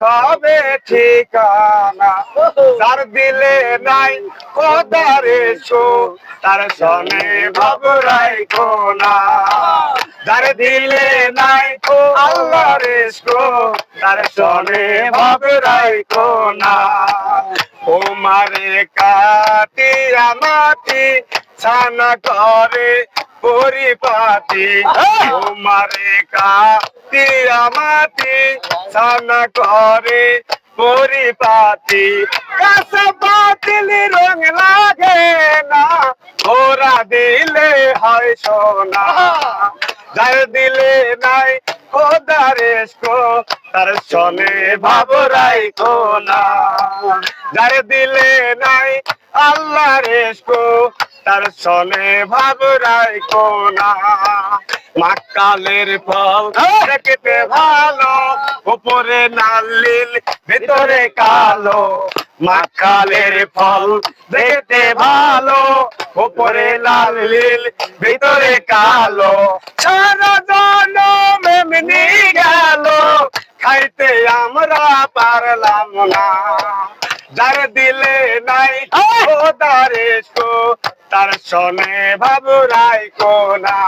হবে ঠিকানা। যার দিলে নাই খোদার শো, তার সনে ভাবরাই কোনা। যার দিলে নাই আল্লাহর শো, তার সনে ভাবরাই কোনা। তোমারে কাটিয়া মাটি ছানা করে পরিপাটি, তোমারে কাটিয়া মাটি ছানা করে পরিপাটি। কাছে বাতিল রং লাগে না, ওরা দিলে হয় সোনা। যার দিলে নাই খোদার ইশকো, তার সনে ভাবরাই কোনা। যার দিলে নাই আল্লাহর ইশকো, তার সনে ভাবরাই কোনা। মাকালের ফল দেখতে ভালো, উপরে নালিল ভিতরে কালো। মাকালের ফল দেখতে ভালো, উপরে লাল লীল ভিতরে কালো। সারা জনম এমনি গেল, খাইতে আমরা পারলাম না। যার দিলে নাই খোদার ইশকো, তার সনে ভাবরাই কোনা।